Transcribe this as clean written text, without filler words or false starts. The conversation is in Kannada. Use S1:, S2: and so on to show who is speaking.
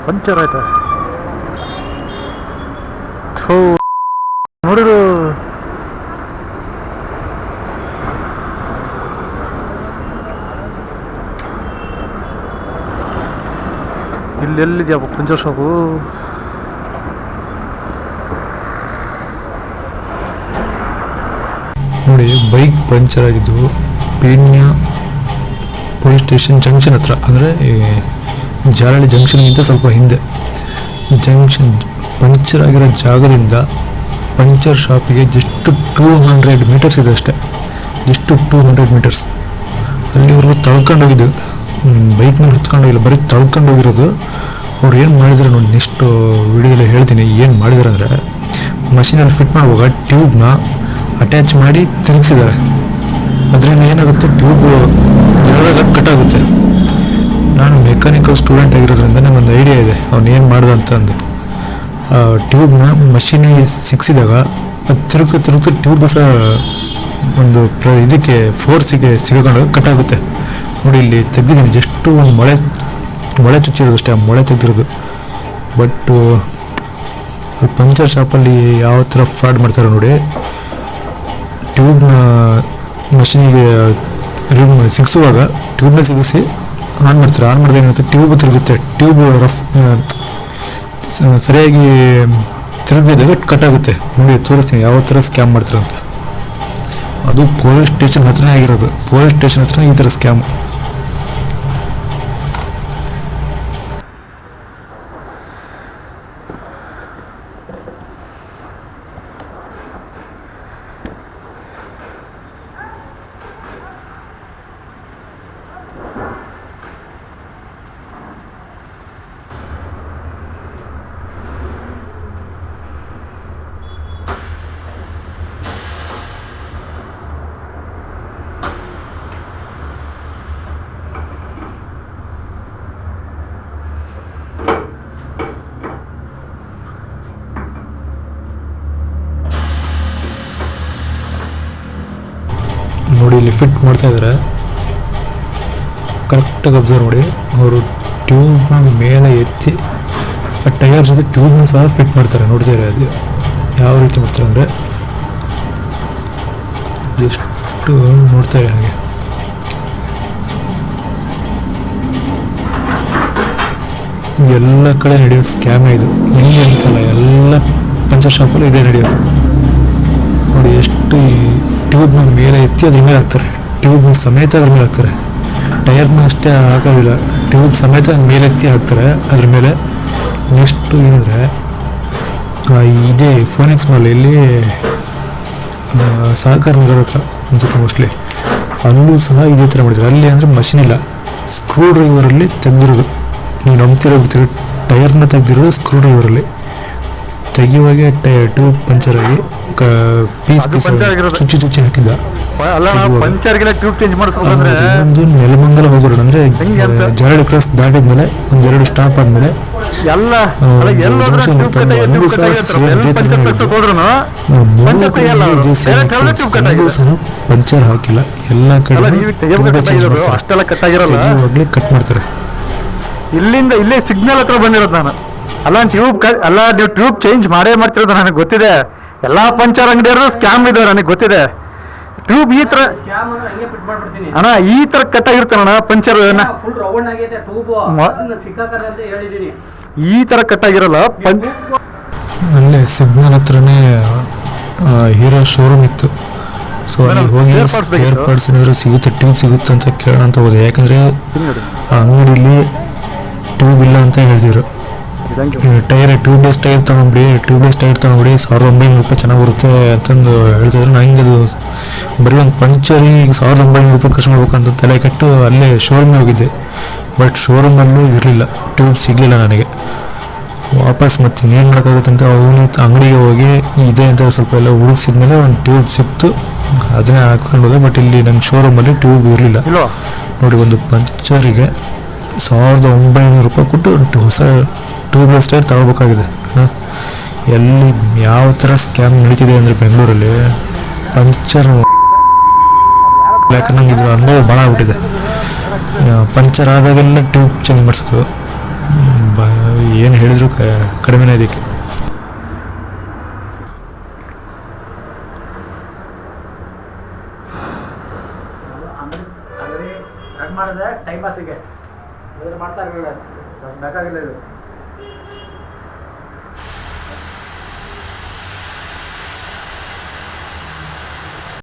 S1: ಪಂಚರ್ ಆಯ್ತಾ ನೋಡಿರು. ಇಲ್ಲೆಲ್ಲಿದೆಯಪ್ಪ ಪಂಚರ್ ಶಾಪು?
S2: ನೋಡಿ, ಬೈಕ್ ಪಂಚರ್ ಆಗಿದ್ದು ಪೀಣ್ಯ ಪೊಲೀಸ್ ಸ್ಟೇಷನ್ ಜಂಕ್ಷನ್ ಹತ್ರ, ಅಂದರೆ ಜಾಲಹಳ್ಳಿ ಜಂಕ್ಷನ್ಗಿಂತ ಸ್ವಲ್ಪ ಹಿಂದೆ. ಜಂಕ್ಷನ್ ಪಂಚರ್ ಆಗಿರೋ ಜಾಗದಿಂದ ಪಂಚರ್ ಶಾಪಿಗೆ ಜಸ್ಟ್ 200 ಮೀಟರ್ಸ್ ಇದೆ ಅಷ್ಟೇ, ಜಸ್ಟ್ 200 ಮೀಟರ್ಸ್. ಅಲ್ಲಿವರೆಗೂ ತಳ್ಕೊಂಡೋಗಿದ್ದು, ಬೈಕ್ ಮೇಲೆ ಹೊತ್ಕೊಂಡೋಗಿಲ್ಲ, ಬರೀ ತಳ್ಕೊಂಡೋಗಿರೋದು. ಅವ್ರು ಏನು ಮಾಡಿದ್ರೆ ನೋಡಿ, ನೆಕ್ಸ್ಟ್ ವಿಡಿಯೋದಲ್ಲಿ ಹೇಳ್ತೀನಿ ಏನು ಮಾಡಿದಾರೆ ಅಂದರೆ, ಮಷೀನಲ್ಲಿ ಫಿಟ್ ಮಾಡುವಾಗ ಟ್ಯೂಬ್ನ ಅಟ್ಯಾಚ್ ಮಾಡಿ ತಿರುಗಿಸಿದ್ದಾರೆ. ಅದರಿಂದ ಏನಾಗುತ್ತೆ, ಟ್ಯೂಬ್ ಎಳೆದಾಗ ಕಟ್ಟಾಗುತ್ತೆ. ನಾನು ಮೆಕ್ಯಾನಿಕಲ್ ಸ್ಟೂಡೆಂಟ್ ಆಗಿರೋದ್ರಿಂದ ನನಗೊಂದು ಐಡಿಯಾ ಇದೆ ಅವ್ನು ಏನು ಮಾಡ್ದ ಅಂತಂದು. ಟ್ಯೂಬ್ನ ಮಷೀನಿಗೆ ಸಿಕ್ಕಿಸಿದಾಗ ಅದು ತಿರುಗ್ತಾ ಟ್ಯೂಬ್ ಸಹ ಒಂದು ಇದಕ್ಕೆ ಫೋರ್ಸಿಗೆ ಸಿಗೋಕೊಂಡು ಕಟ್ಟಾಗುತ್ತೆ. ನೋಡಿ, ಇಲ್ಲಿ ತೆಗ್ದಿದ್ದೀನಿ, ಜಸ್ಟ್ ಒಂದು ಮೊಳೆ ಚುಚ್ಚಿರೋದು ಅಷ್ಟೇ, ಆ ಮೊಳೆ ತೆಗೆದಿರೋದು. ಬಟ್ ಅಲ್ಲಿ ಪಂಚರ್ ಶಾಪಲ್ಲಿ ಯಾವ ಥರ ಫ್ರಾಡ್ ಮಾಡ್ತಾರೆ ನೋಡಿ. ಟ್ಯೂಬ್ನ ಮಷೀನಿಗೆ ಸಿಗಿಸುವಾಗ ಟ್ಯೂಬ್ನ ಸಿಗಿಸಿ ಆನ್ ಮಾಡ್ತಾರೆ. ಆನ್ ಮಾಡಿದ್ರೆ ಏನಾಗುತ್ತೆ, ಟ್ಯೂಬ್ ತಿರುಗುತ್ತೆ. ಟ್ಯೂಬ್ ಸರಿಯಾಗಿ ತಿರುಗಿದಾಗ ಕಟ್ಟಾಗುತ್ತೆ. ನೋಡಿ, ತೋರಿಸ್ತೀನಿ ಯಾವ ಥರ ಸ್ಕ್ಯಾಮ್ ಮಾಡ್ತಾರೆ ಅಂತ. ಅದು ಪೊಲೀಸ್ ಸ್ಟೇಷನ್ ಹತ್ರನೇ ಆಗಿರೋದು. ಪೊಲೀಸ್ ಸ್ಟೇಷನ್ ಹತ್ರ ಈ ಥರ ಸ್ಕ್ಯಾಮ್. ನೋಡಿ, ಇಲ್ಲಿ ಫಿಟ್ ಮಾಡ್ತಾ ಇದ್ದಾರೆ, ಕರೆಕ್ಟಾಗಿ ಅಬ್ಸರ್ವ್ ಮಾಡಿ. ಅವರು ಟ್ಯೂಬ್ನ ಮೇಲೆ ಎತ್ತಿ ಆ ಟೈರ್ ಜೊತೆ ಟ್ಯೂಬ್ನ ಸಹ ಫಿಟ್ ಮಾಡ್ತಾರೆ. ನೋಡ್ತಾರೆ ಅದು ಯಾವ ರೀತಿ ಮಾಡ್ತಾರೆ ಅಂದರೆ, ಎಷ್ಟು ನೋಡ್ತಾರೆ ಹಾಗೆ. ಎಲ್ಲ ಕಡೆ ನಡೆಯೋ ಸ್ಕ್ಯಾಮೇ ಇದು, ಇಲ್ಲಿ ಅಂತಲ್ಲ, ಎಲ್ಲ ಪಂಚರ್ ಶಾಪಲ್ಲಿ ಇದೇ ನಡೆಯೋದು. ನೋಡಿ, ಎಷ್ಟು ಟ್ಯೂಬ್ನ ಮೇಲೆ ಎತ್ತಿ ಅದ್ರ ಮೇಲೆ ಹಾಕ್ತಾರೆ, ಟ್ಯೂಬ್ನ ಸಮೇತ ಅದ್ರ ಮೇಲೆ ಹಾಕ್ತಾರೆ. ಟೈರ್ನ ಅಷ್ಟೇ ಹಾಕೋದಿಲ್ಲ, ಟ್ಯೂಬ್ ಸಮೇತ ಮೇಲೆ ಎತ್ತಿ ಹಾಕ್ತಾರೆ ಅದ್ರ ಮೇಲೆ. ನೆಕ್ಸ್ಟು ಏನಂದರೆ, ಇದೇ ಫೋನಿಕ್ಸ್ ಮಾಲ್ ಇಲ್ಲಿ ಸಹಕಾರ ನಗರ ಹತ್ರ ಅನ್ಸುತ್ತೆ ಮೋಸ್ಟ್ಲಿ, ಅಲ್ಲೂ ಸಹ ಇದೇ ಥರ ಮಾಡಿದ್ದಾರೆ. ಅಲ್ಲಿ ಅಂದರೆ ಮಷಿನ್ ಇಲ್ಲ, ಸ್ಕ್ರೂ ಡ್ರೈವರಲ್ಲಿ ತೆಗೆದಿರೋದು. ನೀವು ನಂಬ್ತಿರೋ ಟೈರ್ನ ತೆಗೆದಿರೋದು ಸ್ಕ್ರೂ ಡ್ರೈವರಲ್ಲಿ. ತೆಗೆಯುವಾಗೆ ಟ್ಯೂಬ್ ಪಂಚರ್ ಆಗಿ ಪೀಸ್ ಚುಚ್ಚಿ ಹಾಕಿದ್ದ. ಇನ್ನೊಂದು ನೆಲಮಂಗಲ ಹೋಗೋಣ ಅಂದ್ರೆ ಜಾಲಹಳ್ಳಿ ಕ್ರಾಸ್ ದಾಟಿದ್ಮೇಲೆ ಒಂದೆರಡು ಸ್ಟಾಪ್ ಆದ್ಮೇಲೆ ಪಂಚರ್ ಹಾಕಿಲ್ಲ, ಎಲ್ಲ ಕಡೆ ಕಟ್ ಮಾಡ್ತಾರೆ.
S1: ಇಲ್ಲಿಂದ ಇಲ್ಲೇ ಸಿಗ್ನಲ್ ಹತ್ರ ಬಂದಿರೋದು ನಾನು. ಅಲ್ಲ ನೀವು ಟ್ಯೂಬ್ ಚೇಂಜ್ ಮಾಡೇ ಮಾಡ್ತಿರೋದು ನನಗೆ ಗೊತ್ತಿದೆ. ಎಲ್ಲಾ ಪಂಚರ್ ಅಂಗಡಿಯವರು ಸ್ಕ್ಯಾಮ್ ಇದೆ ನನಗೆ ಗೊತ್ತಿದೆ. ಟ್ಯೂಬ್ ಈ ತರ ಅಣ್ಣ ಈ ತರ ಕಟ್ಟಾಗಿರ್ತಾನ ಪಂಚರ್, ಈ ತರ ಕಟ್ಟಾಗಿರಲ್ಲ.
S2: ಅಲ್ಲೇ ಸಿಗ್ನಲ್ ಹತ್ರನೇ ಹೀರೋ ಶೋರೂಮ್ ಇತ್ತು. ಸೊ ಅಲ್ಲಿ ಹೋಗಿ ಸ್ಪೇರ್ ಪಾರ್ಟ್ಸ್ ಏನಾದ್ರು ಸಿಗುತ್ತೆ, ಟ್ಯೂಬ್ ಸಿಗುತ್ತೆ ಅಂತ ಕೇಳೋಣ ಅಂತ ಹೋದೆ. ಯಾಕಂದ್ರೆ ಆ ಅಂಗಡಿಲಿ ಟ್ಯೂಬ್ ಇಲ್ಲ ಅಂತ ಹೇಳಿದ್ರು. ಟ್ಯೂಬ್ಲೆಸ್ ಟೈರ್ ತಗೊಂಡ್ಬಿಡಿ 1900 ರೂಪಾಯಿ ಚೆನ್ನಾಗಿ ಬರುತ್ತೆ ಅಂತಂದು ಹೇಳ್ತಿದ್ರು. ನಂಗೆ ಅದು ಬರೀ ಒಂದು ಪಂಚರಿಗೆ 1900 ರೂಪಾಯಿ ಖರ್ಚು ಮಾಡ್ಬೇಕಂತ ತಲೆ ಕೆಟ್ಟು ಅಲ್ಲೇ ಶೋರೂಮ್ಗೆ ಹೋಗಿದ್ದೆ. ಬಟ್ ಶೋರೂಮಲ್ಲೂ ಇರಲಿಲ್ಲ, ಟ್ಯೂಬ್ ಸಿಗಲಿಲ್ಲ ನನಗೆ. ವಾಪಸ್ ಮತ್ತೆ ಇನ್ನೇನು ಮಾಡೋಕ್ಕಾಗುತ್ತೆ ಅಂತ ಅವನು ಅಂಗಡಿಗೆ ಹೋಗಿ ಇದೆ ಅಂತ ಸ್ವಲ್ಪ ಎಲ್ಲ ಹುಡುಕಿಸಿದ್ಮೇಲೆ ಒಂದು ಟ್ಯೂಬ್ ಸಿಕ್ತು, ಅದನ್ನೇ ಹಾಕ್ಕೊಂಡು ಹೋದೆ. ಬಟ್ ಇಲ್ಲಿ ನನ್ನ ಶೋರೂಮಲ್ಲಿ ಟ್ಯೂಬ್ ಇರಲಿಲ್ಲ. ನೋಡಿ, ಒಂದು ಪಂಚರಿಗೆ 1900 ರೂಪಾಯಿ ಕೊಟ್ಟು ಹೊಸ ಟ್ಯೂಬ್ಲೆಸ್ ಟೈರ್ ತಗೋಬೇಕಾಗಿದೆ. ಎಲ್ಲಿ ಯಾವ ಥರ ಸ್ಕ್ಯಾಮ್ ನಡೀತಿದೆ ಅಂದರೆ ಬೆಂಗಳೂರಲ್ಲಿ ಪಂಚರ್ ಯಾಕಂದ್ರೆ ನಂಗೆ ಇದ್ರ ಅನುಭವ ಭಾಳ ಆಗ್ಬಿಟ್ಟಿದೆ. ಪಂಚರ್ ಆದಾಗೆಲ್ಲ ಟ್ಯೂಬ್ ಚೇಂಜ್ ಮಾಡಿಸೋದು, ಏನು ಹೇಳಿದ್ರು ಕಡಿಮೆನೇ ಇದಕ್ಕೆ.
S1: ಮಾಡಿದೆ ಟೈಮ್ ಪಾಸಿಗೆ ಮಾಡ್ತಾ ಇರಲಿಲ್ಲ, ಬೇಕಾಗಿಲ್ಲ ಇದು.